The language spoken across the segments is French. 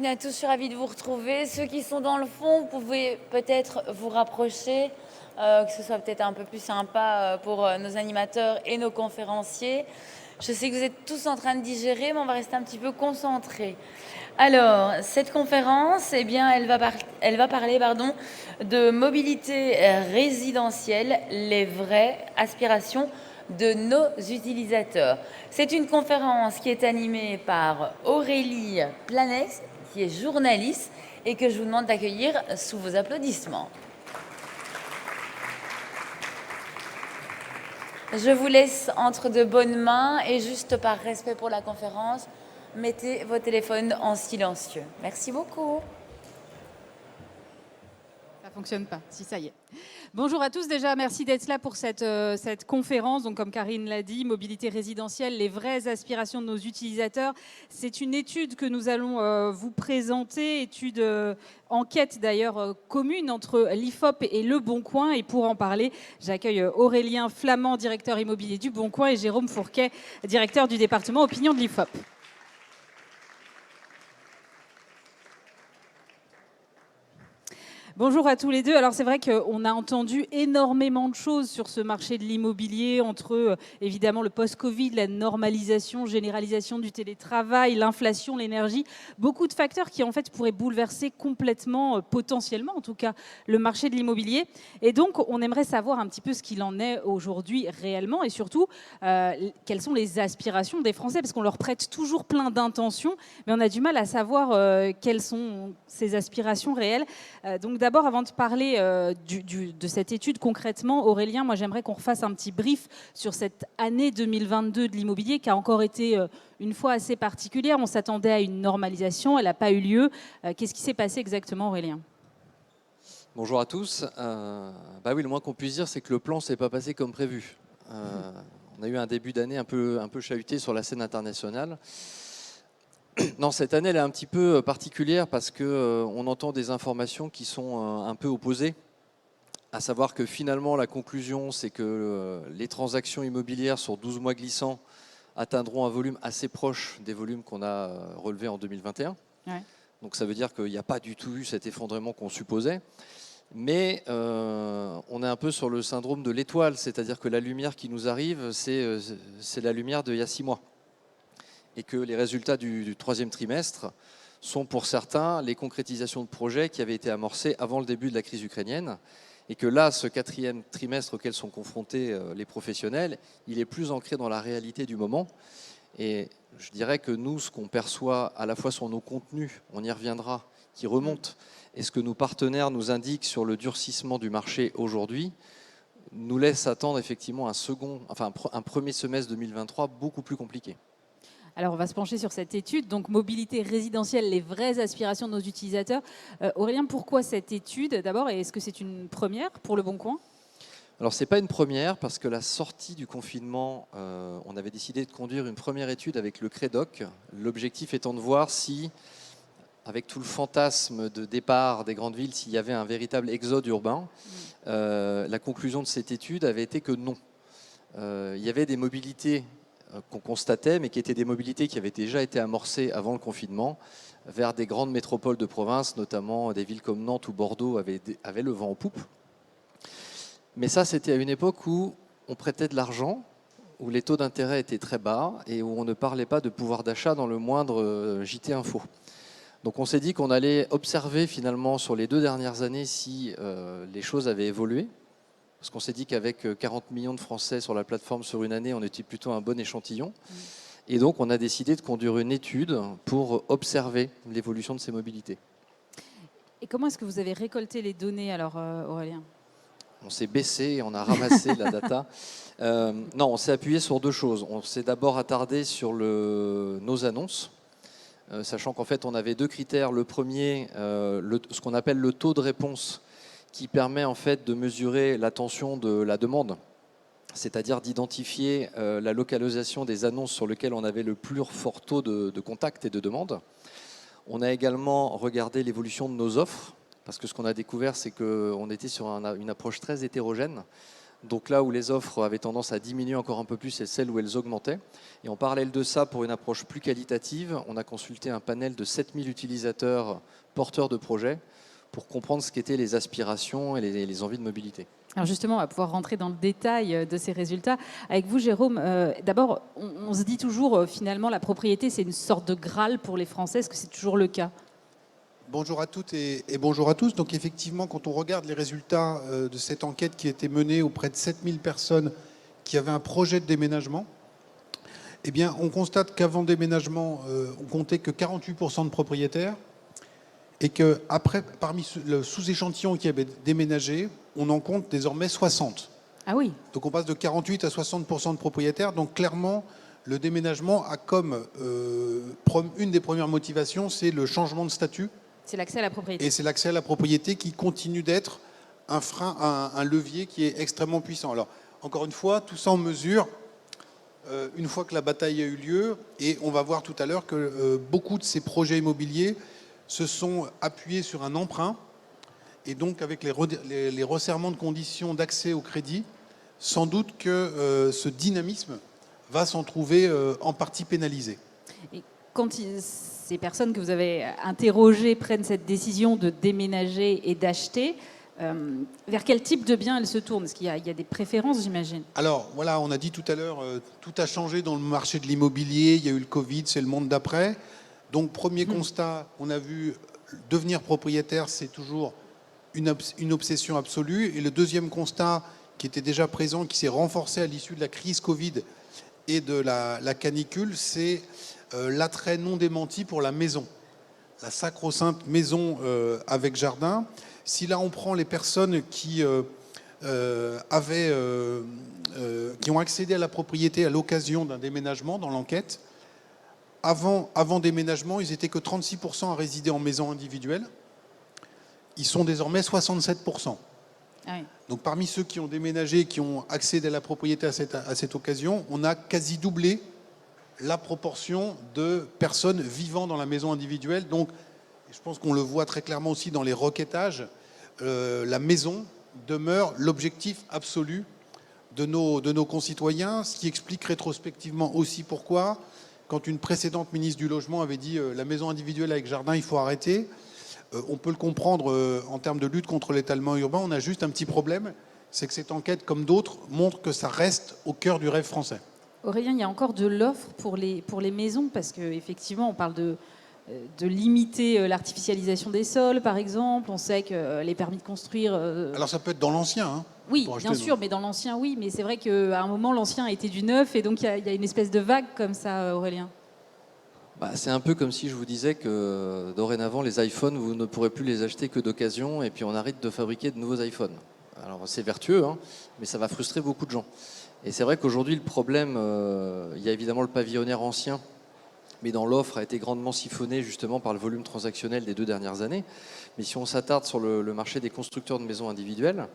bienvenue à tous, je suis ravie de vous retrouver. Ceux qui sont dans le fond, vous pouvez peut-être vous rapprocher, que ce soit peut-être un peu plus sympa pour nos animateurs et nos conférenciers. Je sais que vous êtes tous en train de digérer, mais on va rester un petit peu concentrés. Alors, cette conférence, eh bien, elle va parler de mobilité résidentielle, les vraies aspirations de nos utilisateurs. C'est une conférence qui est animée par Aurélie Planès, qui est journaliste et que je vous demande d'accueillir sous vos applaudissements. Je vous laisse entre de bonnes mains et juste par respect pour la conférence, mettez vos téléphones en silencieux. Merci beaucoup. Ça fonctionne pas, si ça y est. Bonjour à tous, déjà merci d'être là pour cette conférence. Donc comme Karine l'a dit, mobilité résidentielle, les vraies aspirations de nos utilisateurs. C'est une étude que nous allons vous présenter, étude enquête d'ailleurs commune entre l'IFOP et Le Bon Coin. Et pour en parler, j'accueille Aurélien Flamand, directeur immobilier du Bon Coin, et Jérôme Fourquet, directeur du département opinion de l'IFOP. Bonjour à tous les deux. Alors c'est vrai qu'on a entendu énormément de choses sur ce marché de l'immobilier, entre évidemment le post-Covid, la normalisation, généralisation du télétravail, l'inflation, l'énergie, beaucoup de facteurs qui en fait pourraient bouleverser complètement, potentiellement en tout cas, le marché de l'immobilier. Et donc on aimerait savoir un petit peu ce qu'il en est aujourd'hui réellement et surtout quelles sont les aspirations des Français, parce qu'on leur prête toujours plein d'intentions, mais on a du mal à savoir quelles sont ces aspirations réelles. Donc d'abord, avant de parler de cette étude concrètement, Aurélien, moi j'aimerais qu'on refasse un petit brief sur cette année 2022 de l'immobilier qui a encore été une fois assez particulière. On s'attendait à une normalisation, elle n'a pas eu lieu. Qu'est-ce qui s'est passé exactement, Aurélien ? Bonjour à tous. Oui, le moins qu'on puisse dire, c'est que le plan ne s'est pas passé comme prévu. On a eu un début d'année un peu chahuté sur la scène internationale. Non, cette année, elle est un petit peu particulière parce qu'on entend des informations qui sont un peu opposées. À savoir que finalement, la conclusion, c'est que les transactions immobilières sur 12 mois glissants atteindront un volume assez proche des volumes qu'on a relevés en 2021. Ouais. Donc ça veut dire qu'il n'y a pas du tout eu cet effondrement qu'on supposait. Mais on est un peu sur le syndrome de l'étoile, c'est-à-dire que la lumière qui nous arrive, c'est la lumière d'il y a 6 mois. Et que les résultats du troisième trimestre sont pour certains les concrétisations de projets qui avaient été amorcés avant le début de la crise ukrainienne. Et que là, ce quatrième trimestre auquel sont confrontés les professionnels, il est plus ancré dans la réalité du moment. Et je dirais que nous, ce qu'on perçoit à la fois sur nos contenus, on y reviendra, qui remontent, et ce que nos partenaires nous indiquent sur le durcissement du marché aujourd'hui, nous laisse attendre effectivement un premier semestre 2023 beaucoup plus compliqué. Alors, on va se pencher sur cette étude, donc mobilité résidentielle, les vraies aspirations de nos utilisateurs. Aurélien, pourquoi cette étude d'abord, et est-ce que c'est une première pour Le Bon Coin ? Alors, ce n'est pas une première, parce que la sortie du confinement, on avait décidé de conduire une première étude avec le Crédoc, l'objectif étant de voir si, avec tout le fantasme de départ des grandes villes, s'il y avait un véritable exode urbain. La conclusion de cette étude avait été que non. Il y avait des mobilités qu'on constatait, mais qui étaient des mobilités qui avaient déjà été amorcées avant le confinement, vers des grandes métropoles de province, notamment des villes comme Nantes ou Bordeaux avaient le vent en poupe. Mais ça, c'était à une époque où on prêtait de l'argent, où les taux d'intérêt étaient très bas et où on ne parlait pas de pouvoir d'achat dans le moindre JT Info. Donc on s'est dit qu'on allait observer finalement sur les 2 dernières années si les choses avaient évolué. Parce qu'on s'est dit qu'avec 40 millions de Français sur la plateforme sur une année, on était plutôt un bon échantillon. Et donc, on a décidé de conduire une étude pour observer l'évolution de ces mobilités. Et comment est-ce que vous avez récolté les données, alors, Aurélien ? On s'est baissé et on a ramassé la data. Non, on s'est appuyé sur 2 choses. On s'est d'abord attardé sur nos annonces, sachant qu'en fait, on avait 2 critères. Le premier, ce qu'on appelle le taux de réponse, qui permet en fait de mesurer l'attention de la demande, c'est-à-dire d'identifier la localisation des annonces sur lesquelles on avait le plus fort taux de contact et de demande. On a également regardé l'évolution de nos offres, parce que ce qu'on a découvert, c'est qu'on était sur une approche très hétérogène. Donc là où les offres avaient tendance à diminuer encore un peu plus, c'est celles où elles augmentaient. Et en parallèle de ça, pour une approche plus qualitative, on a consulté un panel de 7000 utilisateurs porteurs de projets pour comprendre ce qu'étaient les aspirations et les envies de mobilité. Alors justement, on va pouvoir rentrer dans le détail de ces résultats. Avec vous, Jérôme, d'abord, on se dit toujours, finalement, la propriété, c'est une sorte de Graal pour les Français. Est-ce que c'est toujours le cas ? Bonjour à toutes et bonjour à tous. Donc effectivement, quand on regarde les résultats de cette enquête qui a été menée auprès de 7000 personnes qui avaient un projet de déménagement, eh bien, on constate qu'avant le déménagement, on comptait que 48% de propriétaires et que après, parmi le sous-échantillon qui avait déménagé, on en compte désormais 60. Ah oui. Donc on passe de 48 à 60% de propriétaires. Donc clairement, le déménagement a comme une des premières motivations, c'est le changement de statut. C'est l'accès à la propriété. Et c'est l'accès à la propriété qui continue d'être un frein, un levier qui est extrêmement puissant. Alors, encore une fois, tout ça en mesure, une fois que la bataille a eu lieu, et on va voir tout à l'heure que beaucoup de ces projets immobiliers se sont appuyés sur un emprunt, et donc avec les resserrements de conditions d'accès au crédit, sans doute que ce dynamisme va s'en trouver en partie pénalisé. Et quand ces personnes que vous avez interrogées prennent cette décision de déménager et d'acheter, vers quel type de biens elles se tournent? Est-ce qu'il y a des préférences, j'imagine? Alors, voilà, on a dit tout à l'heure, tout a changé dans le marché de l'immobilier, il y a eu le Covid, c'est le monde d'après. Donc, premier constat, on a vu devenir propriétaire, c'est toujours une obsession absolue. Et le deuxième constat, qui était déjà présent, qui s'est renforcé à l'issue de la crise Covid et de la canicule, c'est l'attrait non démenti pour la maison, la sacro-sainte maison avec jardin. Si là on prend les personnes qui ont accédé à la propriété à l'occasion d'un déménagement dans l'enquête, avant déménagement, ils étaient que 36% à résider en maison individuelle. Ils sont désormais 67%. Ah oui. Donc parmi ceux qui ont déménagé, qui ont accédé à la propriété à cette occasion, on a quasi doublé la proportion de personnes vivant dans la maison individuelle. Donc, je pense qu'on le voit très clairement aussi dans les requêtages, la maison demeure l'objectif absolu de nos concitoyens, ce qui explique rétrospectivement aussi pourquoi, quand une précédente ministre du Logement avait dit la maison individuelle avec jardin, il faut arrêter, on peut le comprendre en termes de lutte contre l'étalement urbain. On a juste un petit problème, c'est que cette enquête, comme d'autres, montre que ça reste au cœur du rêve français. Aurélien, il y a encore de l'offre pour les maisons, parce qu'effectivement, on parle de limiter l'artificialisation des sols, par exemple. On sait que les permis de construire... Alors ça peut être dans l'ancien. Hein, oui, bien sûr, mais dans l'ancien, oui. Mais c'est vrai qu'à un moment, l'ancien a été du neuf, et donc il y a une espèce de vague comme ça, Aurélien. C'est un peu comme si je vous disais que dorénavant, les iPhones, vous ne pourrez plus les acheter que d'occasion, et puis on arrête de fabriquer de nouveaux iPhones. Alors c'est vertueux, hein, mais ça va frustrer beaucoup de gens. Et c'est vrai qu'aujourd'hui, le problème, il y a évidemment le pavillonnaire ancien, mais dans l'offre a été grandement siphonné justement par le volume transactionnel des 2 dernières années. Mais si on s'attarde sur le marché des constructeurs de maisons individuelles,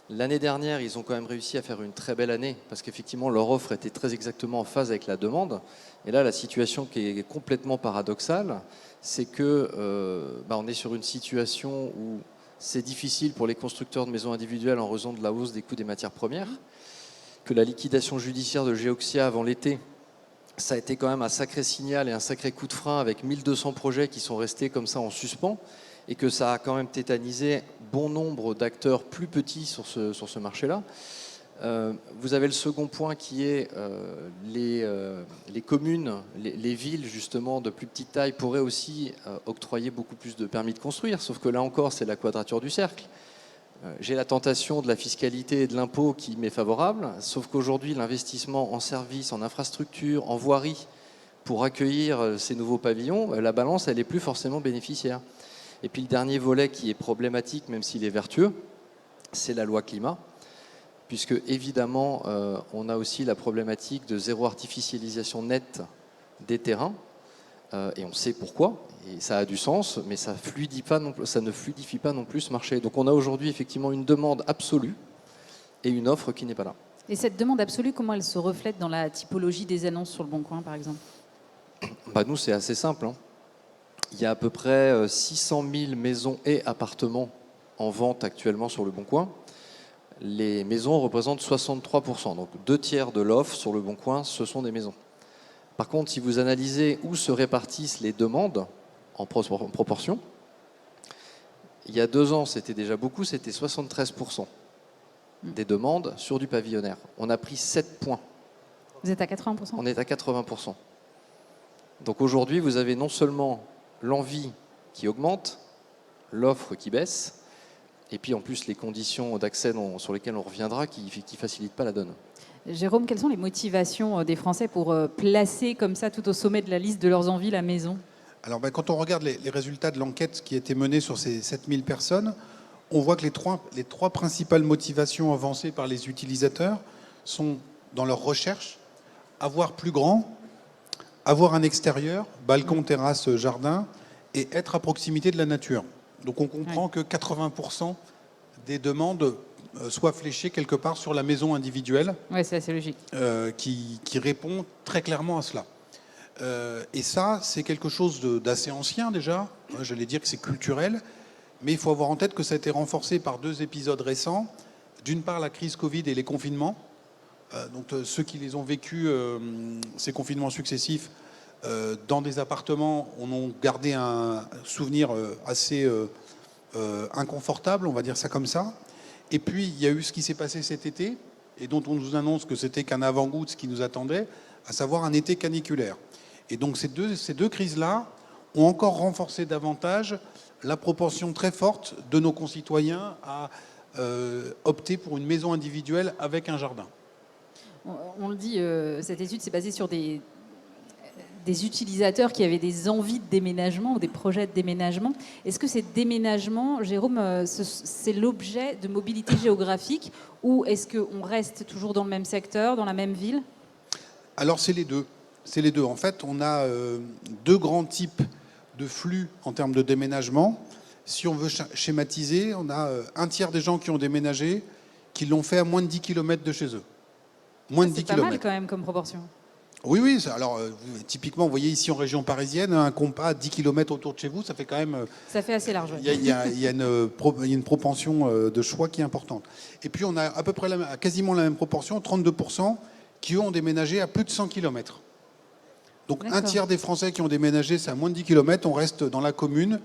l'année dernière, ils ont quand même réussi à faire une très belle année, parce qu'effectivement, leur offre était très exactement en phase avec la demande. Et là, la situation qui est complètement paradoxale, c'est que on est sur une situation où c'est difficile pour les constructeurs de maisons individuelles en raison de la hausse des coûts des matières premières, que la liquidation judiciaire de Geoxia avant l'été, ça a été quand même un sacré signal et un sacré coup de frein avec 1200 projets qui sont restés comme ça en suspens, et que ça a quand même tétanisé bon nombre d'acteurs plus petits sur ce marché-là. Vous avez le second point qui est les communes, les villes justement de plus petite taille pourraient aussi octroyer beaucoup plus de permis de construire, sauf que là encore c'est la quadrature du cercle. J'ai la tentation de la fiscalité et de l'impôt qui m'est favorable, sauf qu'aujourd'hui l'investissement en services, en infrastructures, en voirie pour accueillir ces nouveaux pavillons, la balance elle est plus forcément bénéficiaire. Et puis le dernier volet qui est problématique, même s'il est vertueux, c'est la loi climat, puisque évidemment on a aussi la problématique de zéro artificialisation nette des terrains, et on sait pourquoi, et ça a du sens, mais ça ne fluidifie pas non plus ce marché. Donc on a aujourd'hui effectivement une demande absolue et une offre qui n'est pas là. Et cette demande absolue, comment elle se reflète dans la typologie des annonces sur le Bon Coin, par exemple? Nous, c'est assez simple, hein. Il y a à peu près 600 000 maisons et appartements en vente actuellement sur le Bon Coin. les maisons représentent 63%. Donc 2/3 de l'offre sur le Bon Coin, ce sont des maisons. Par contre, si vous analysez où se répartissent les demandes en proportion, il y a 2 ans, c'était déjà beaucoup, c'était 73% des demandes sur du pavillonnaire. On a pris 7 points. Vous êtes à 80%? On est à 80%. Donc aujourd'hui, vous avez non seulement l'envie qui augmente, l'offre qui baisse, et puis en plus les conditions d'accès sur lesquelles on reviendra qui ne facilitent pas la donne. Jérôme, quelles sont les motivations des Français pour placer comme ça tout au sommet de la liste de leurs envies la maison? Alors quand on regarde les résultats de l'enquête qui a été menée sur ces 7000 personnes, on voit que les trois principales motivations avancées par les utilisateurs sont dans leur recherche: avoir plus grand, avoir un extérieur, balcon, terrasse, jardin, et être à proximité de la nature. Donc on comprend que 80% des demandes soient fléchées quelque part sur la maison individuelle. Oui, c'est assez logique. Qui répond très clairement à cela. Et ça, c'est quelque chose d'assez ancien déjà. J'allais dire que c'est culturel. Mais il faut avoir en tête que ça a été renforcé par 2 épisodes récents. D'une part, la crise Covid et les confinements. Donc ceux qui les ont vécus, ces confinements successifs, dans des appartements, on a gardé un souvenir assez inconfortable, on va dire ça comme ça. Et puis, il y a eu ce qui s'est passé cet été, et dont on nous annonce que c'était qu'un avant-goût de ce qui nous attendait, à savoir un été caniculaire. Et donc ces deux crises-là ont encore renforcé davantage la propension très forte de nos concitoyens à opter pour une maison individuelle avec un jardin. On le dit, cette étude s'est basée sur des utilisateurs qui avaient des envies de déménagement ou des projets de déménagement. Est-ce que ces déménagements, Jérôme, c'est l'objet de mobilité géographique, ou est-ce qu'on reste toujours dans le même secteur, dans la même ville? Alors c'est les deux. C'est les deux. En fait, on a 2 grands types de flux en termes de déménagement. Si on veut schématiser, on a un tiers des gens qui ont déménagé qui l'ont fait à moins de 10 km de chez eux. Moins de 10 km. C'est pas mal quand même comme proportion. Oui. Alors, typiquement, vous voyez ici en région parisienne, un compas à 10 km autour de chez vous, ça fait quand même... Ça fait assez large. Il y a une propension de choix qui est importante. Et puis, on a à peu près quasiment la même proportion, 32%, qui ont déménagé à plus de 100 km. Donc, un tiers des Français qui ont déménagé, c'est à moins de 10 km, on reste dans la commune.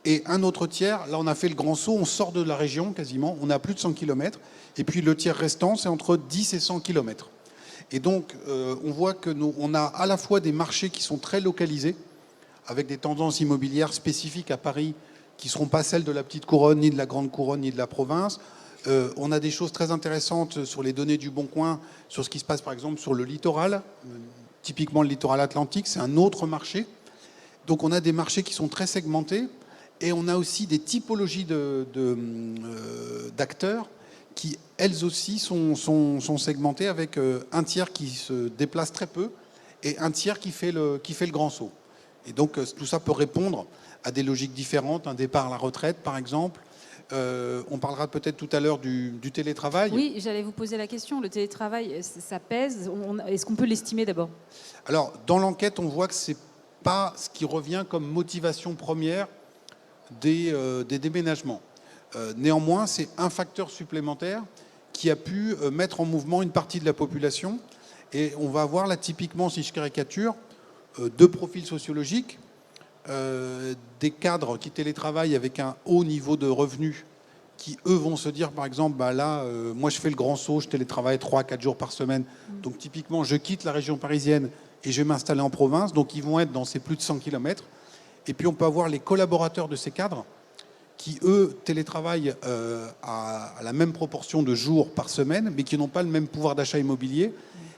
Et un autre tiers, là, on a fait le grand saut, on sort de la région quasiment, on a plus de 100 km. Et puis, le tiers restant, c'est entre 10 et 100 km. Et donc, on voit que on a à la fois des marchés qui sont très localisés, avec des tendances immobilières spécifiques à Paris, qui ne seront pas celles de la petite couronne, ni de la grande couronne, ni de la province. On a des choses très intéressantes sur les données du Bon Coin, sur ce qui se passe par exemple sur le littoral. Typiquement, le littoral atlantique, c'est un autre marché. Donc, on a des marchés qui sont très segmentés. Et on a aussi des typologies d'acteurs qui, elles aussi, sont segmentées avec un tiers qui se déplace très peu et un tiers qui fait le grand saut. Et donc, tout ça peut répondre à des logiques différentes, un départ à la retraite, par exemple. On parlera peut-être tout à l'heure du télétravail. Oui, j'allais vous poser la question. Le télétravail, ça pèse. Est-ce qu'on peut l'estimer d'abord? Alors, dans l'enquête, on voit que ce n'est pas ce qui revient comme motivation première des déménagements. Néanmoins, c'est un facteur supplémentaire qui a pu mettre en mouvement une partie de la population. Et on va avoir là, typiquement, si je caricature, 2 profils sociologiques, des cadres qui télétravaillent avec un haut niveau de revenus, qui, eux, vont se dire, par exemple, moi, je fais le grand saut, je télétravaille 3 à 4 jours par semaine. Donc, typiquement, je quitte la région parisienne et je vais m'installer en province. Donc, ils vont être dans ces plus de 100 km. Et puis, on peut avoir les collaborateurs de ces cadres qui, eux, télétravaillent à la même proportion de jours par semaine, mais qui n'ont pas le même pouvoir d'achat immobilier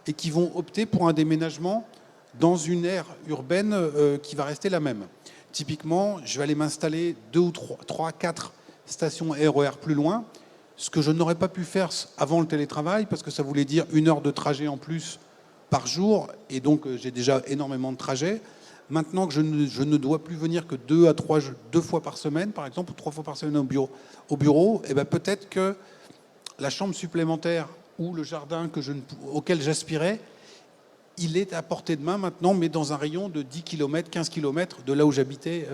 et qui vont opter pour un déménagement dans une aire urbaine qui va rester la même. Typiquement, je vais aller m'installer 2 ou 3, 4 stations RER plus loin, ce que je n'aurais pas pu faire avant le télétravail, parce que ça voulait dire 1 heure de trajet en plus par jour, et donc j'ai déjà énormément de trajets. Maintenant que je ne dois plus venir que 2 fois par semaine, par exemple, ou 3 fois par semaine au bureau, et ben peut-être que la chambre supplémentaire ou le jardin auquel j'aspirais, il est à portée de main maintenant, mais dans un rayon de 10 km, 15 km de là où j'habitais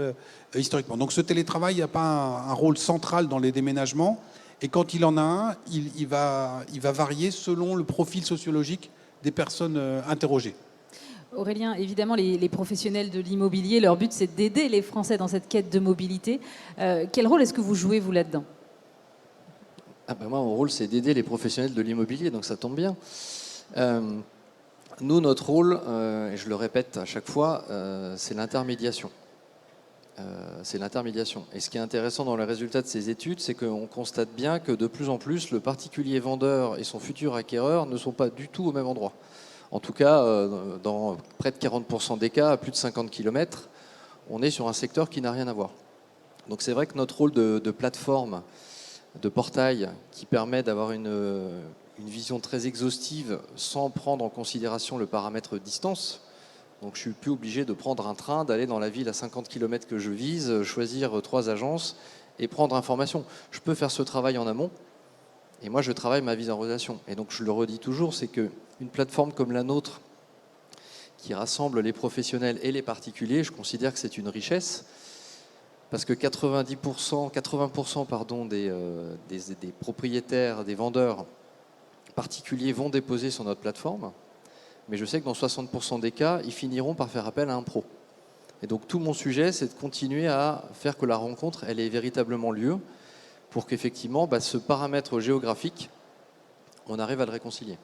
historiquement. Donc ce télétravail n'a pas un rôle central dans les déménagements, Et quand il en a un, il va varier selon le profil sociologique des personnes interrogées. Aurélien, évidemment, les professionnels de l'immobilier, leur but, c'est d'aider les Français dans cette quête de mobilité. Quel rôle est-ce que vous jouez, vous, là-dedans? Moi, mon rôle, c'est d'aider les professionnels de l'immobilier, donc ça tombe bien. Nous, notre rôle, et je le répète à chaque fois, c'est l'intermédiation. C'est l'intermédiation. Et ce qui est intéressant dans les résultats de ces études, c'est qu'on constate bien que de plus en plus, le particulier vendeur et son futur acquéreur ne sont pas du tout au même endroit. En tout cas, dans près de 40% des cas, à plus de 50 km, on est sur un secteur qui n'a rien à voir. Donc c'est vrai que notre rôle de plateforme, de portail, qui permet d'avoir une vision très exhaustive sans prendre en considération le paramètre distance. Donc je suis plus obligé de prendre un train, d'aller dans la ville à 50 km que je vise, choisir 3 agences et prendre information. Je peux faire ce travail en amont. Et moi, je travaille ma visualisation. Et donc, je le redis toujours, c'est qu'une plateforme comme la nôtre, qui rassemble les professionnels et les particuliers, je considère que c'est une richesse, parce que 80% des propriétaires, des vendeurs particuliers vont déposer sur notre plateforme, mais je sais que dans 60% des cas, ils finiront par faire appel à un pro. Et donc, tout mon sujet, c'est de continuer à faire que la rencontre, elle ait véritablement lieu, pour qu'effectivement, ce paramètre géographique, on arrive à le réconcilier.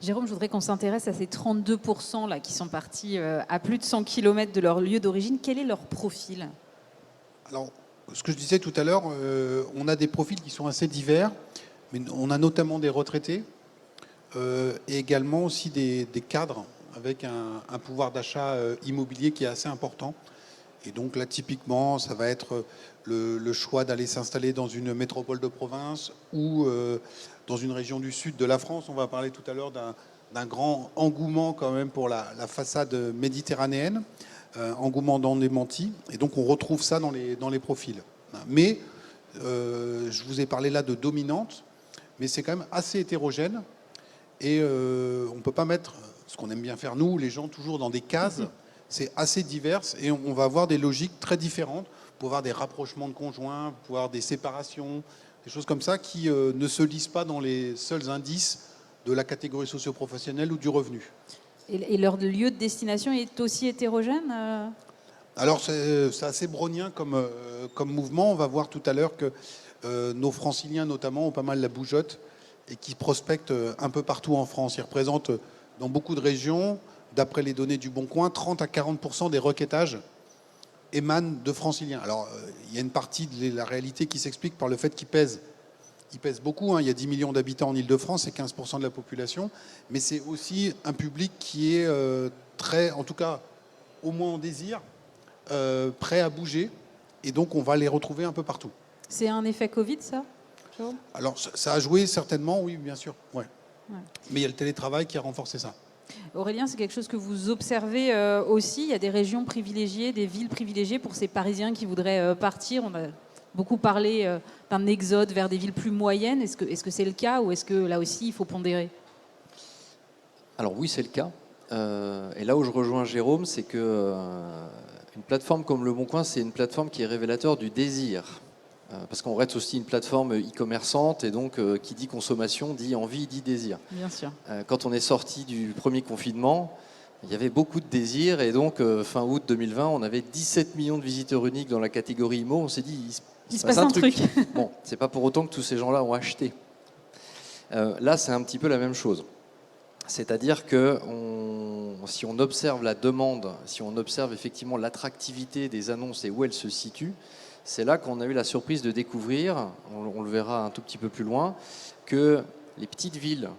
Jérôme, je voudrais qu'on s'intéresse à ces 32% là, qui sont partis à plus de 100 km de leur lieu d'origine. Quel est leur profil? Alors, ce que je disais tout à l'heure, on a des profils qui sont assez divers, mais on a notamment des retraités et également aussi des cadres avec un pouvoir d'achat immobilier qui est assez important. Et donc là, typiquement, ça va être le choix d'aller s'installer dans une métropole de province ou dans une région du sud de la France. On va parler tout à l'heure d'un grand engouement quand même pour la façade méditerranéenne, engouement dans les Mentis. Et donc on retrouve ça dans les profils. Mais je vous ai parlé là de dominante, mais c'est quand même assez hétérogène. Et on ne peut pas mettre, ce qu'on aime bien faire nous, les gens toujours dans des cases. C'est assez divers et on va avoir des logiques très différentes pour avoir des rapprochements de conjoints, pour avoir des séparations, des choses comme ça qui ne se lisent pas dans les seuls indices de la catégorie socio-professionnelle ou du revenu. Et leur lieu de destination est aussi hétérogène Alors c'est assez brownien comme mouvement. On va voir tout à l'heure que nos franciliens notamment ont pas mal la bougeotte et qui prospectent un peu partout en France. Ils représentent dans beaucoup de régions, d'après les données du Bon Coin, 30 à 40% des requêtages émanent de franciliens. Alors, il y a une partie de la réalité qui s'explique par le fait qu'ils pèsent. Ils pèsent beaucoup, hein. Il y a 10 millions d'habitants en Ile-de-France, c'est 15% de la population. Mais c'est aussi un public qui est très, en tout cas, au moins en désir, prêt à bouger. Et donc, on va les retrouver un peu partout. C'est un effet Covid, ça? Alors, ça a joué certainement, oui, bien sûr. Ouais. Mais il y a le télétravail qui a renforcé ça. Aurélien, c'est quelque chose que vous observez aussi. Il y a des régions privilégiées, des villes privilégiées pour ces Parisiens qui voudraient partir. On a beaucoup parlé d'un exode vers des villes plus moyennes. Est-ce que c'est le cas ou est-ce que là aussi il faut pondérer? Alors oui, c'est le cas. Et là où je rejoins Jérôme, c'est que une plateforme comme Le Bon Coin, c'est une plateforme qui est révélateur du désir. Parce qu'on reste aussi une plateforme e-commerçante et donc qui dit consommation dit envie, dit désir. Bien sûr. Quand on est sorti du premier confinement, il y avait beaucoup de désir et donc fin août 2020, on avait 17 millions de visiteurs uniques dans la catégorie IMO. On s'est dit, il se passe un truc. Bon, c'est pas pour autant que tous ces gens-là ont acheté. Là, c'est un petit peu la même chose. C'est-à-dire que si on observe la demande, si on observe effectivement l'attractivité des annonces et où elles se situent, c'est là qu'on a eu la surprise de découvrir, on le verra un tout petit peu plus loin, que les petites villes,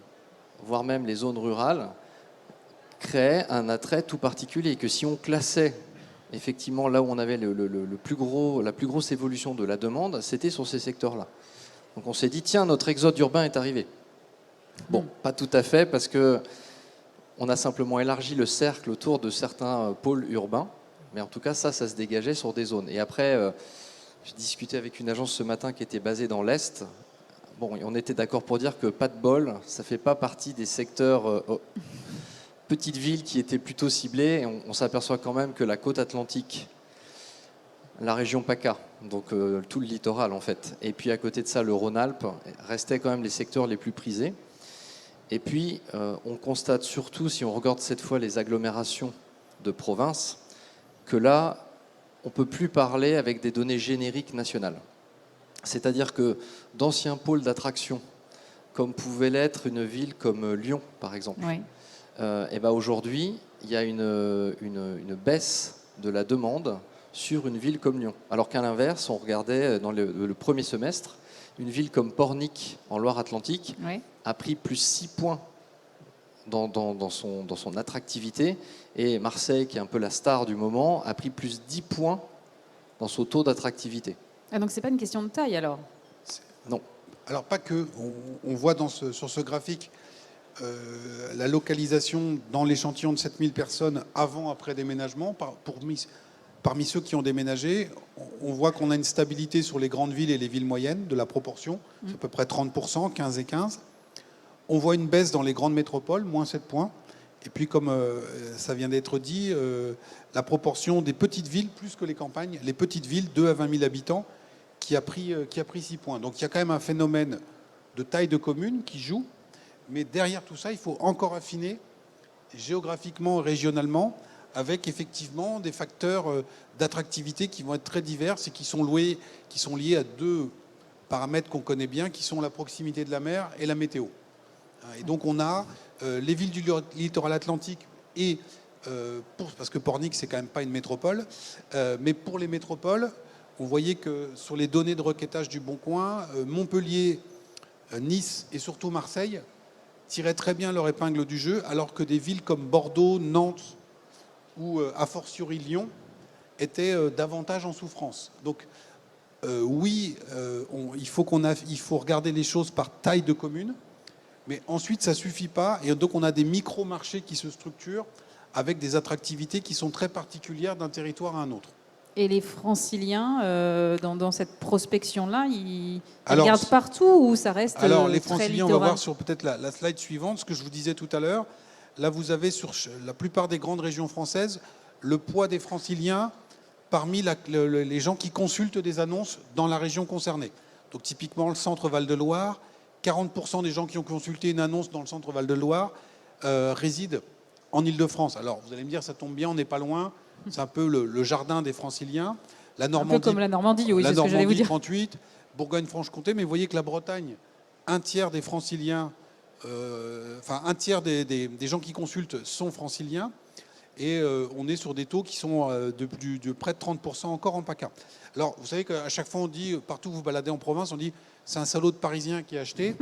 voire même les zones rurales, créaient un attrait tout particulier. Et que si on classait effectivement là où on avait la plus grosse évolution de la demande, c'était sur ces secteurs-là. Donc on s'est dit, tiens, notre exode urbain est arrivé. Bon, pas tout à fait, parce que on a simplement élargi le cercle autour de certains pôles urbains, mais en tout cas, ça se dégageait sur des zones. Et après, j'ai discuté avec une agence ce matin qui était basée dans l'Est. Bon, on était d'accord pour dire que pas de bol, ça fait pas partie des secteurs petites villes qui étaient plutôt ciblées. Et on s'aperçoit quand même que la côte atlantique, la région PACA, donc tout le littoral en fait. Et puis à côté de ça, le Rhône-Alpes restait quand même les secteurs les plus prisés. Et puis on constate surtout, si on regarde cette fois les agglomérations de province, que là, on ne peut plus parler avec des données génériques nationales. C'est-à-dire que d'anciens pôles d'attraction, comme pouvait l'être une ville comme Lyon, par exemple, Oui. et ben aujourd'hui, il y a une baisse de la demande sur une ville comme Lyon. Alors qu'à l'inverse, on regardait dans le premier semestre, une ville comme Pornic, en Loire-Atlantique, Oui. a pris plus 6 points dans son attractivité, et Marseille, qui est un peu la star du moment, a pris plus 10 points dans son taux d'attractivité. Ah, donc c'est pas une question de taille alors. Non. Alors pas que, on voit sur ce graphique la localisation dans l'échantillon de 7000 personnes avant-après déménagement. Parmi ceux qui ont déménagé, on voit qu'on a une stabilité sur les grandes villes et les villes moyennes de la proportion, c'est à peu près 30%, 15 et 15. On voit une baisse dans les grandes métropoles, moins 7 points. Et puis, comme ça vient d'être dit, la proportion des petites villes, plus que les campagnes, les petites villes, 2 à 20 000 habitants, qui a pris 6 points. Donc il y a quand même un phénomène de taille de commune qui joue. Mais derrière tout ça, il faut encore affiner géographiquement, régionalement, avec effectivement des facteurs d'attractivité qui vont être très divers et qui sont liés à 2 paramètres qu'on connaît bien, qui sont la proximité de la mer et la météo. Et donc on a les villes du littoral atlantique et parce que Pornic c'est quand même pas une métropole, mais pour les métropoles, on voyait que sur les données de requêtage du Boncoin, Montpellier, Nice et surtout Marseille tiraient très bien leur épingle du jeu, alors que des villes comme Bordeaux, Nantes ou a fortiori Lyon étaient davantage en souffrance. Donc oui, il faut regarder les choses par taille de commune. Mais ensuite, ça ne suffit pas. Et donc, on a des micro-marchés qui se structurent avec des attractivités qui sont très particulières d'un territoire à un autre. Et les franciliens, dans cette prospection-là, ils regardent partout ou ça reste alors, les très franciliens, littoral? on va voir sur peut-être la slide suivante, ce que je vous disais tout à l'heure. Là, vous avez sur la plupart des grandes régions françaises le poids des franciliens parmi les gens qui consultent des annonces dans la région concernée. Donc, typiquement, le centre Val-de-Loire, 40% des gens qui ont consulté une annonce dans le centre Val-de-Loire résident en Ile-de-France. Alors, vous allez me dire, ça tombe bien, on n'est pas loin. C'est un peu le jardin des franciliens. La Normandie, un peu comme la Normandie, oui, la c'est ce que j'allais vous Normandie, dire. 38, Bourgogne-Franche-Comté. Mais vous voyez que la Bretagne, un tiers des franciliens, un tiers des gens qui consultent sont franciliens. Et on est sur des taux qui sont de près de 30% encore en PACA. Alors, vous savez qu'à chaque fois, on dit, partout où vous baladez en province, on dit, c'est un salaud de Parisien qui a acheté.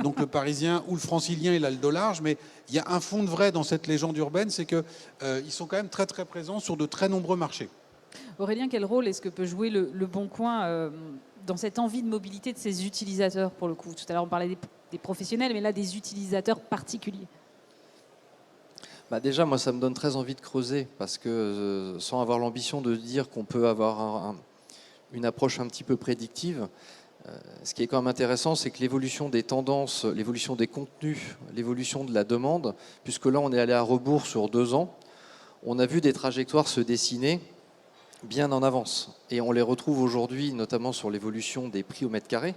Donc le Parisien ou le Francilien, il a le dos large. Mais il y a un fond de vrai dans cette légende urbaine, c'est qu'ils sont quand même très, très présents sur de très nombreux marchés. Aurélien, quel rôle est-ce que peut jouer le Boncoin dans cette envie de mobilité de ses utilisateurs, pour le coup? Tout à l'heure, on parlait des professionnels, mais là, des utilisateurs particuliers. Bah déjà, moi, ça me donne très envie de creuser, parce que sans avoir l'ambition de dire qu'on peut avoir une approche un petit peu prédictive, ce qui est quand même intéressant, c'est que l'évolution des tendances, l'évolution des contenus, l'évolution de la demande, puisque là, on est allé à rebours sur 2 ans, on a vu des trajectoires se dessiner bien en avance. Et on les retrouve aujourd'hui, notamment sur l'évolution des prix au mètre carré,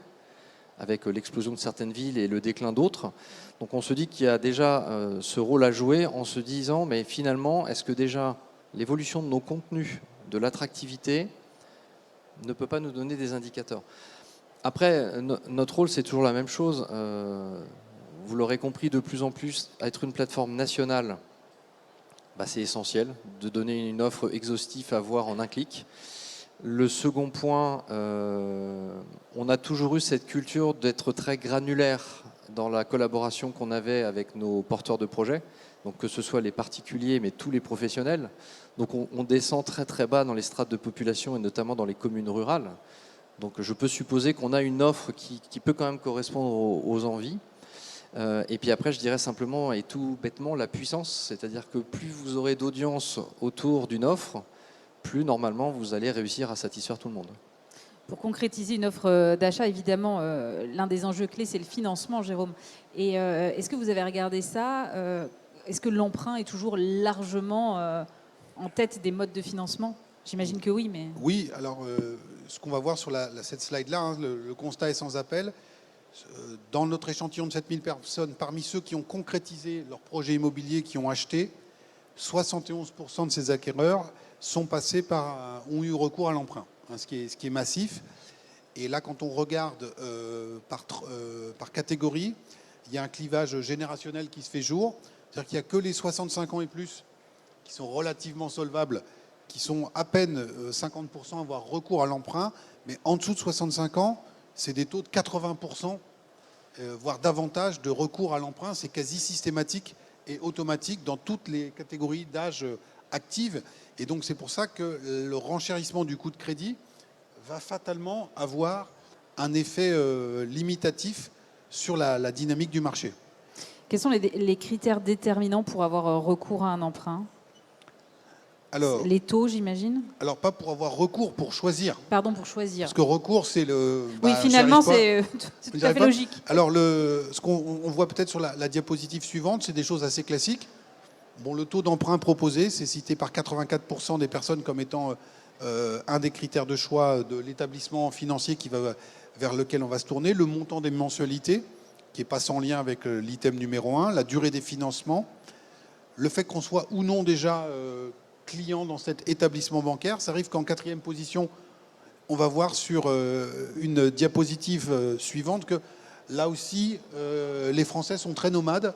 avec l'explosion de certaines villes et le déclin d'autres. Donc on se dit qu'il y a déjà ce rôle à jouer en se disant, mais finalement, est-ce que déjà l'évolution de nos contenus, de l'attractivité, ne peut pas nous donner des indicateurs? Après, notre rôle, c'est toujours la même chose. Vous l'aurez compris, de plus en plus, être une plateforme nationale, bah, c'est essentiel de donner une offre exhaustive à voir en un clic. Le second point, on a toujours eu cette culture d'être très granulaire dans la collaboration qu'on avait avec nos porteurs de projets, donc que ce soit les particuliers, mais tous les professionnels. Donc on descend très très bas dans les strates de population et notamment dans les communes rurales. Donc je peux supposer qu'on a une offre qui peut quand même correspondre aux envies. Et puis après, je dirais simplement et tout bêtement la puissance, c'est-à-dire que plus vous aurez d'audience autour d'une offre, plus normalement vous allez réussir à satisfaire tout le monde. Pour concrétiser une offre d'achat, évidemment, l'un des enjeux clés, c'est le financement, Jérôme. Et est-ce que vous avez regardé ça? Est-ce que l'emprunt est toujours largement en tête des modes de financement? J'imagine que oui, mais... Oui, alors ce qu'on va voir sur cette slide-là, hein, le constat est sans appel. Dans notre échantillon de 7000 personnes, parmi ceux qui ont concrétisé leur projet immobilier, qui ont acheté, 71% de ces acquéreurs ont eu recours à l'emprunt, hein, ce qui est massif. Et là, quand on regarde par catégorie, il y a un clivage générationnel qui se fait jour. C'est-à-dire qu'il n'y a que les 65 ans et plus qui sont relativement solvables, qui sont à peine 50% à avoir recours à l'emprunt. Mais en dessous de 65 ans, c'est des taux de 80%, voire davantage, de recours à l'emprunt. C'est quasi systématique et automatique dans toutes les catégories d'âge actives. Et donc, c'est pour ça que le renchérissement du coût de crédit va fatalement avoir un effet limitatif sur la dynamique du marché. Quels sont les critères déterminants pour avoir recours à un emprunt? Alors, les taux, j'imagine? Alors, pas pour avoir recours, pour choisir. Pardon, pour choisir. Parce que recours, c'est le... Oui, finalement, c'est tout à fait logique. Alors, ce qu'on voit peut-être sur la diapositive suivante, c'est des choses assez classiques. Bon, le taux d'emprunt proposé, c'est cité par 84% des personnes comme étant un des critères de choix de l'établissement financier vers lequel on va se tourner. Le montant des mensualités, qui n'est pas sans lien avec l'item numéro 1, la durée des financements, le fait qu'on soit ou non déjà client dans cet établissement bancaire. Ça arrive qu'en 4e position, on va voir sur une diapositive suivante que là aussi, les Français sont très nomades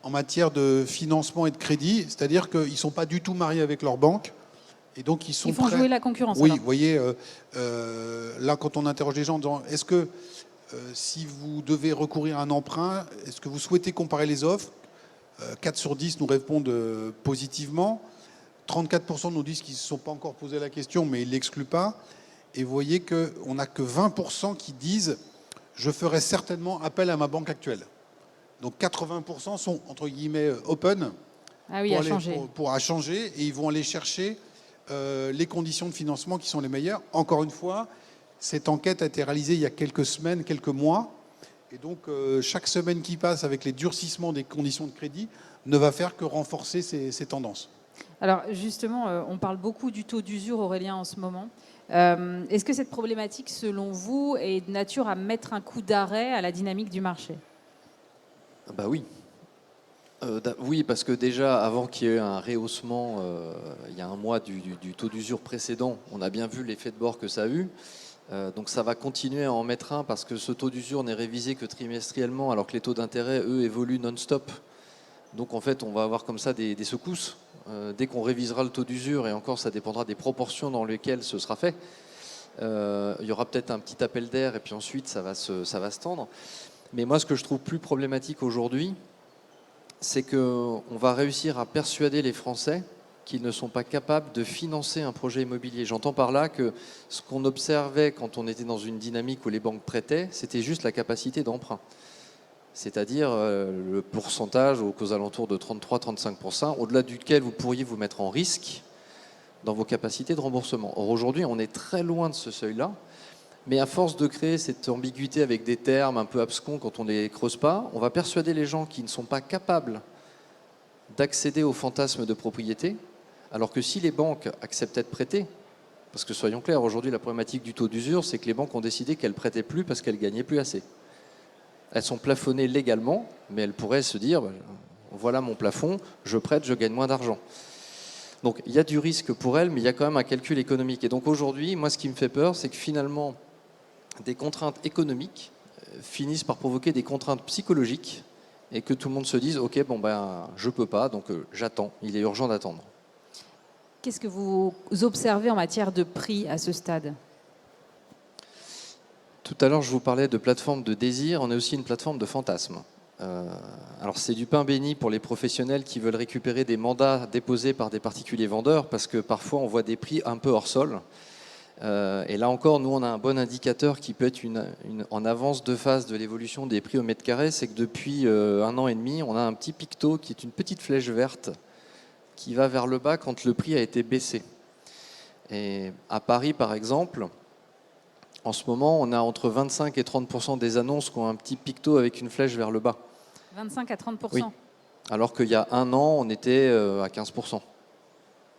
en matière de financement et de crédit, c'est-à-dire qu'ils ne sont pas du tout mariés avec leur banque. Et donc ils font jouer la concurrence. Oui, alors. vous voyez, là, quand on interroge les gens en disant est-ce que si vous devez recourir à un emprunt, est-ce que vous souhaitez comparer les offres, 4 sur 10 nous répondent positivement. 34% nous disent qu'ils ne se sont pas encore posé la question, mais ils ne l'excluent pas. Et vous voyez qu'on n'a que 20% qui disent « je ferai certainement appel à ma banque actuelle ». Donc 80% sont, entre guillemets, open pour changer, et ils vont aller chercher les conditions de financement qui sont les meilleures. Encore une fois, cette enquête a été réalisée il y a quelques semaines, quelques mois. Et donc, chaque semaine qui passe avec les durcissements des conditions de crédit ne va faire que renforcer ces tendances. Alors justement, on parle beaucoup du taux d'usure, Aurélien, en ce moment. Est-ce que cette problématique, selon vous, est de nature à mettre un coup d'arrêt à la dynamique du marché? Bah oui. Oui, parce que déjà, avant qu'il y ait un rehaussement, il y a un mois du taux d'usure précédent, on a bien vu l'effet de bord que ça a eu. Donc ça va continuer à en mettre un parce que ce taux d'usure n'est révisé que trimestriellement alors que les taux d'intérêt, eux, évoluent non-stop. Donc en fait, on va avoir comme ça des secousses. Dès qu'on révisera le taux d'usure, et encore ça dépendra des proportions dans lesquelles ce sera fait, il y aura peut-être un petit appel d'air et puis ensuite ça va se tendre. Mais moi, ce que je trouve plus problématique aujourd'hui, c'est qu'on va réussir à persuader les Français qu'ils ne sont pas capables de financer un projet immobilier. J'entends par là que ce qu'on observait quand on était dans une dynamique où les banques prêtaient, c'était juste la capacité d'emprunt. C'est-à-dire le pourcentage aux alentours de 33-35%, au-delà duquel vous pourriez vous mettre en risque dans vos capacités de remboursement. Or, aujourd'hui, on est très loin de ce seuil-là, mais à force de créer cette ambiguïté avec des termes un peu abscons quand on ne les creuse pas, on va persuader les gens qui ne sont pas capables d'accéder au fantasme de propriété, alors que si les banques acceptaient de prêter, parce que soyons clairs, aujourd'hui, la problématique du taux d'usure, c'est que les banques ont décidé qu'elles ne prêtaient plus parce qu'elles ne gagnaient plus assez. Elles sont plafonnées légalement, mais elles pourraient se dire voilà mon plafond, je prête, je gagne moins d'argent. Donc il y a du risque pour elles, mais il y a quand même un calcul économique. Et donc aujourd'hui, moi ce qui me fait peur, c'est que finalement, des contraintes économiques finissent par provoquer des contraintes psychologiques et que tout le monde se dise ok, bon ben je peux pas, donc j'attends, il est urgent d'attendre. Qu'est-ce que vous observez en matière de prix à ce stade ? Tout à l'heure, je vous parlais de plateforme de désir. On est aussi une plateforme de fantasme. Alors, c'est du pain béni pour les professionnels qui veulent récupérer des mandats déposés par des particuliers vendeurs parce que parfois, on voit des prix un peu hors sol. Et là encore, nous, on a un bon indicateur qui peut être en avance de phase de l'évolution des prix au mètre carré. C'est que depuis 1 an et demi, on a un petit picto qui est une petite flèche verte qui va vers le bas quand le prix a été baissé. Et à Paris, par exemple, en ce moment, on a entre 25 et 30% des annonces qui ont un petit picto avec une flèche vers le bas. 25 à 30%. Oui. Alors qu'il y a 1 an, on était à 15%.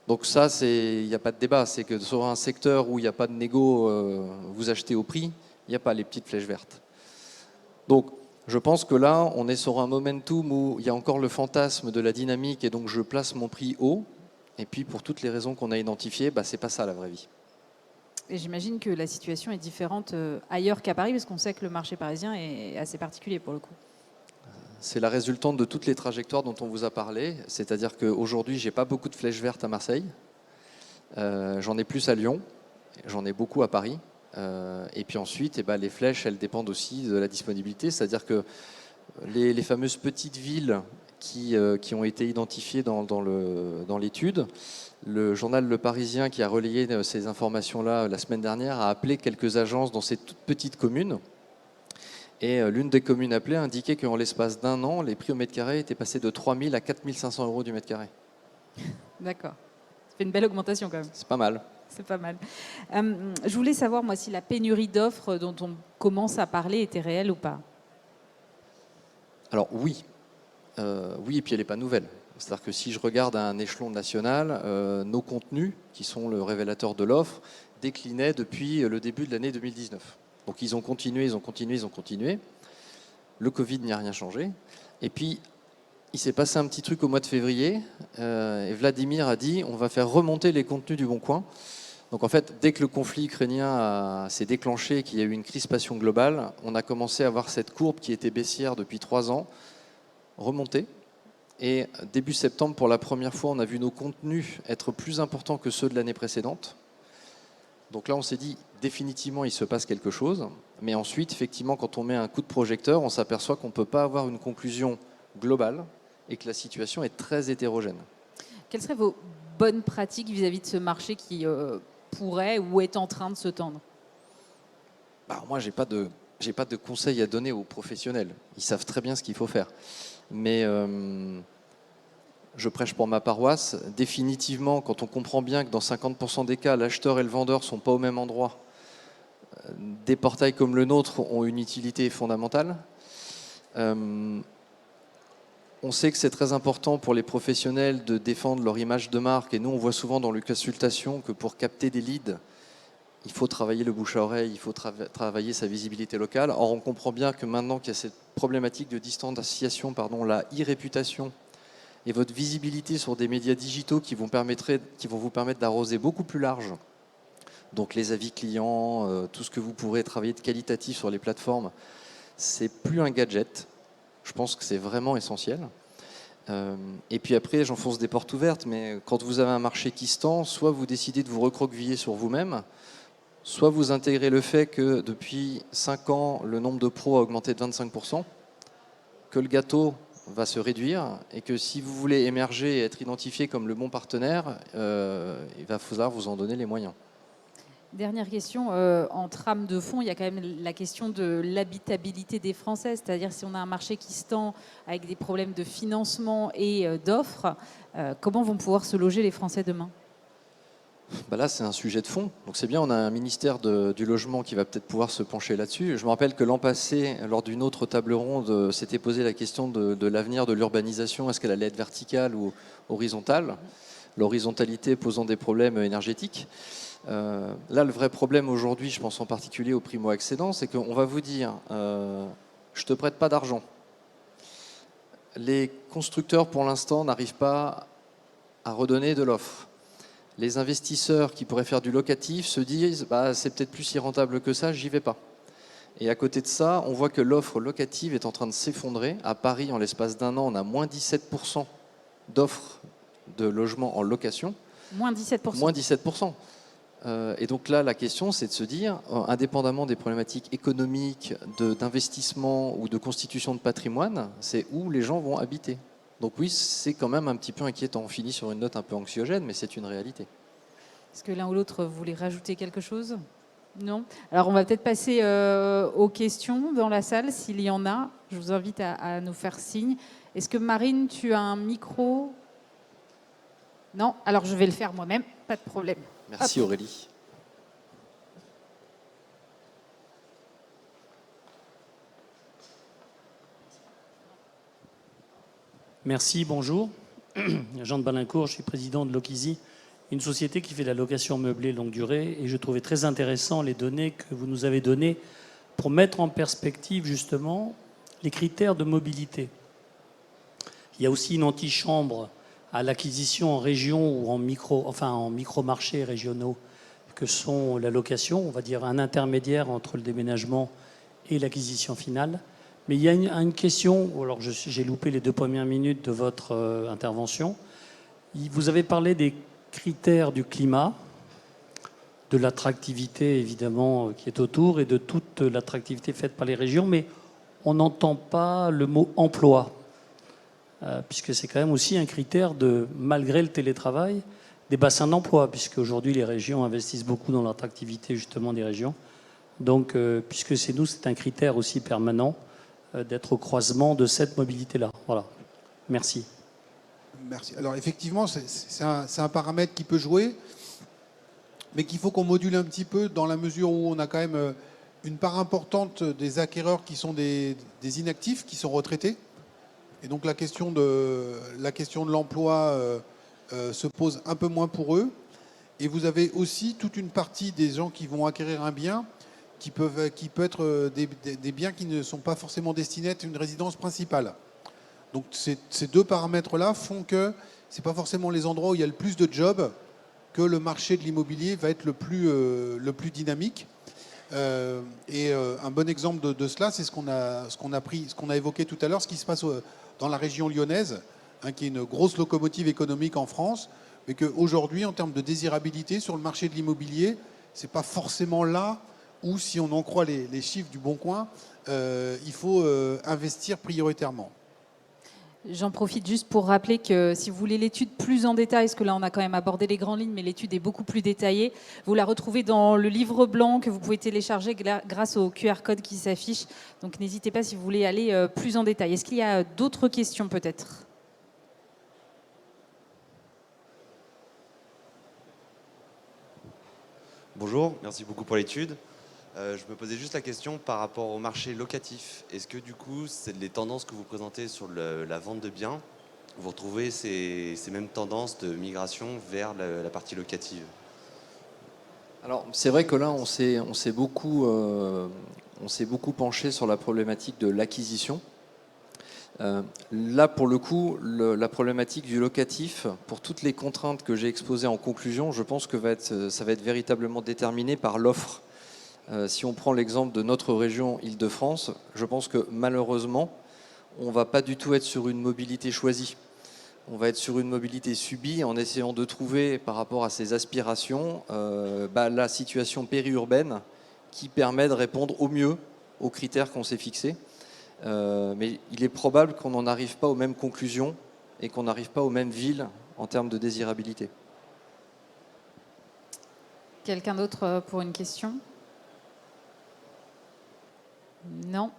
Donc ça, il n'y a pas de débat. C'est que sur un secteur où il n'y a pas de négo, vous achetez au prix, il n'y a pas les petites flèches vertes. Donc je pense que là, on est sur un momentum où il y a encore le fantasme de la dynamique et donc je place mon prix haut. Et puis pour toutes les raisons qu'on a identifiées, c'est pas ça la vraie vie. Et j'imagine que la situation est différente ailleurs qu'à Paris, parce qu'on sait que le marché parisien est assez particulier pour le coup. C'est la résultante de toutes les trajectoires dont on vous a parlé. C'est-à-dire qu'aujourd'hui, j'ai pas beaucoup de flèches vertes à Marseille. J'en ai plus à Lyon. J'en ai beaucoup à Paris. Et puis ensuite, les flèches, elles dépendent aussi de la disponibilité. C'est-à-dire que les fameuses petites villes qui ont été identifiées dans l'étude, le journal Le Parisien, qui a relayé ces informations-là la semaine dernière, a appelé quelques agences dans ces toutes petites communes. Et l'une des communes appelées a indiqué qu'en l'espace d'1 an, les prix au mètre carré étaient passés de 3 000 à 4 500 euros du mètre carré. D'accord. Ça fait une belle augmentation quand même. C'est pas mal. C'est pas mal. Je voulais savoir, moi, si la pénurie d'offres dont on commence à parler était réelle ou pas. Alors oui. Oui, et puis elle n'est pas nouvelle. C'est-à-dire que si je regarde à un échelon national, nos contenus, qui sont le révélateur de l'offre, déclinaient depuis le début de l'année 2019. Donc ils ont continué. Le Covid n'y a rien changé. Et puis, il s'est passé un petit truc au mois de février. Et Vladimir a dit, on va faire remonter les contenus du Bon Coin. Donc en fait, dès que le conflit ukrainien s'est déclenché, qu'il y a eu une crispation globale, on a commencé à voir cette courbe qui était baissière depuis 3 ans remonter. Et début septembre, pour la première fois, on a vu nos contenus être plus importants que ceux de l'année précédente. Donc là, on s'est dit, définitivement, il se passe quelque chose. Mais ensuite, effectivement, quand on met un coup de projecteur, on s'aperçoit qu'on ne peut pas avoir une conclusion globale et que la situation est très hétérogène. Quelles seraient vos bonnes pratiques vis-à-vis de ce marché qui pourrait ou est en train de se tendre? Moi, j'ai pas de conseils à donner aux professionnels. Ils savent très bien ce qu'il faut faire. Mais je prêche pour ma paroisse. Définitivement, quand on comprend bien que dans 50% des cas, l'acheteur et le vendeur ne sont pas au même endroit, des portails comme le nôtre ont une utilité fondamentale. On sait que c'est très important pour les professionnels de défendre leur image de marque. Et nous, on voit souvent dans les consultations que pour capter des leads, il faut travailler le bouche à oreille, il faut travailler sa visibilité locale. Or, on comprend bien que maintenant qu'il y a cette problématique de distanciation, la e-réputation et votre visibilité sur des médias digitaux qui vont vous permettre d'arroser beaucoup plus large. Donc les avis clients, tout ce que vous pourrez travailler de qualitatif sur les plateformes, c'est plus un gadget. Je pense que c'est vraiment essentiel. Et puis après, j'enfonce des portes ouvertes, mais quand vous avez un marché qui se tend, soit vous décidez de vous recroqueviller sur vous-même, soit vous intégrez le fait que depuis 5 ans, le nombre de pros a augmenté de 25%, que le gâteau va se réduire et que si vous voulez émerger et être identifié comme le bon partenaire, il va falloir vous en donner les moyens. Dernière question, en trame de fond, il y a quand même la question de l'habitabilité des Français, c'est-à-dire si on a un marché qui se tend avec des problèmes de financement et d'offres, comment vont pouvoir se loger les Français demain ? Là, c'est un sujet de fond. Donc c'est bien, on a un ministère du logement qui va peut-être pouvoir se pencher là-dessus. Je me rappelle que l'an passé, lors d'une autre table ronde, s'était posé la question de l'avenir de l'urbanisation. Est-ce qu'elle allait être verticale ou horizontale ? L'horizontalité posant des problèmes énergétiques. Là, le vrai problème aujourd'hui, je pense en particulier aux primo-accédants, c'est qu'on va vous dire je te prête pas d'argent. Les constructeurs, pour l'instant, n'arrivent pas à redonner de l'offre. Les investisseurs qui pourraient faire du locatif se disent c'est peut-être plus si rentable que ça, j'y vais pas. Et à côté de ça, on voit que l'offre locative est en train de s'effondrer. À Paris, en l'espace d'1 an, on a moins 17% d'offres de logements en location. Moins 17%. Moins 17%. Et donc là, la question, c'est de se dire, indépendamment des problématiques économiques, d'investissement ou de constitution de patrimoine, c'est où les gens vont habiter. Donc oui, c'est quand même un petit peu inquiétant. On finit sur une note un peu anxiogène, mais c'est une réalité. Est-ce que l'un ou l'autre voulait rajouter quelque chose ? Non ? Alors on va peut-être passer aux questions dans la salle, s'il y en a. Je vous invite à nous faire signe. Est-ce que Marine, tu as un micro ? Non ? Alors je vais le faire moi-même, pas de problème. Merci Aurélie. Merci, bonjour. Jean de Balincourt, je suis président de Lokizy, une société qui fait de la location meublée longue durée, et je trouvais très intéressant les données que vous nous avez données pour mettre en perspective justement les critères de mobilité. Il y a aussi une antichambre à l'acquisition en région ou en micro-marchés régionaux que sont la location, on va dire un intermédiaire entre le déménagement et l'acquisition finale. Mais il y a une question, alors j'ai loupé les 2 premières minutes de votre intervention. Vous avez parlé des critères du climat, de l'attractivité évidemment qui est autour et de toute l'attractivité faite par les régions, mais on n'entend pas le mot emploi, puisque c'est quand même aussi un critère de, malgré le télétravail, des bassins d'emploi, puisque aujourd'hui les régions investissent beaucoup dans l'attractivité justement des régions. Donc, puisque c'est un critère aussi permanent d'être au croisement de cette mobilité-là. Voilà. Merci. Merci. Alors effectivement, c'est un paramètre qui peut jouer, mais qu'il faut qu'on module un petit peu dans la mesure où on a quand même une part importante des acquéreurs qui sont des inactifs, qui sont retraités. Et donc la question de l'emploi se pose un peu moins pour eux. Et vous avez aussi toute une partie des gens qui vont acquérir un bien qui peut être des biens qui ne sont pas forcément destinés à être une résidence principale. Donc ces 2 paramètres-là font que ce n'est pas forcément les endroits où il y a le plus de jobs que le marché de l'immobilier va être le plus dynamique. Un bon exemple de cela, c'est ce qu'on a évoqué tout à l'heure, ce qui se passe dans la région lyonnaise, qui est une grosse locomotive économique en France, mais qu'aujourd'hui, en termes de désirabilité sur le marché de l'immobilier, ce n'est pas forcément là où, si on en croit les chiffres du Bon Coin, il faut investir prioritairement. J'en profite juste pour rappeler que si vous voulez l'étude plus en détail, parce que là on a quand même abordé les grandes lignes, mais l'étude est beaucoup plus détaillée, vous la retrouvez dans le livre blanc que vous pouvez télécharger grâce au QR code qui s'affiche. Donc n'hésitez pas si vous voulez aller plus en détail. Est-ce qu'il y a d'autres questions peut-être ? Bonjour, merci beaucoup pour l'étude. Je me posais juste la question par rapport au marché locatif. Est-ce que du coup, c'est les tendances que vous présentez sur la vente de biens, vous retrouvez ces mêmes tendances de migration vers la partie locative? Alors c'est vrai que là on s'est beaucoup penché sur la problématique de l'acquisition. Là pour le coup, la problématique du locatif, pour toutes les contraintes que j'ai exposées en conclusion, je pense que ça va être véritablement déterminé par l'offre. Si on prend l'exemple de notre région Île-de-France, je pense que malheureusement, on ne va pas du tout être sur une mobilité choisie. On va être sur une mobilité subie en essayant de trouver, par rapport à ses aspirations, la situation périurbaine qui permet de répondre au mieux aux critères qu'on s'est fixés. Mais il est probable qu'on n'en arrive pas aux mêmes conclusions et qu'on n'arrive pas aux mêmes villes en termes de désirabilité. Quelqu'un d'autre pour une question ? Non.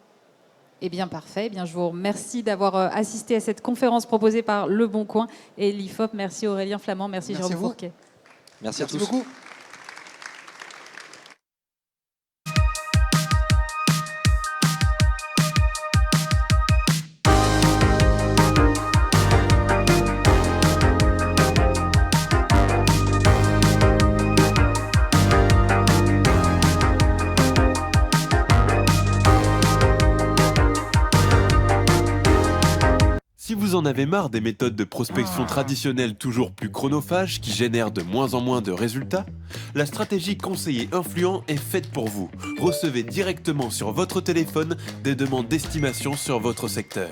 Eh bien, parfait. Eh bien, je vous remercie d'avoir assisté à cette conférence proposée par Le Bon Coin et l'IFOP. Merci Aurélien Flamand, merci Jérôme Fourquet. Merci à tous. Beaucoup. Si vous en avez marre des méthodes de prospection traditionnelles toujours plus chronophages qui génèrent de moins en moins de résultats, la stratégie conseiller influent est faite pour vous. Recevez directement sur votre téléphone des demandes d'estimation sur votre secteur.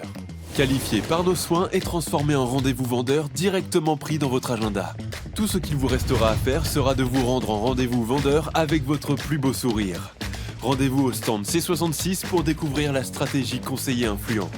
Qualifiés par nos soins et transformés en rendez-vous vendeur directement pris dans votre agenda. Tout ce qu'il vous restera à faire sera de vous rendre en rendez-vous vendeur avec votre plus beau sourire. Rendez-vous au stand C66 pour découvrir la stratégie conseiller influent.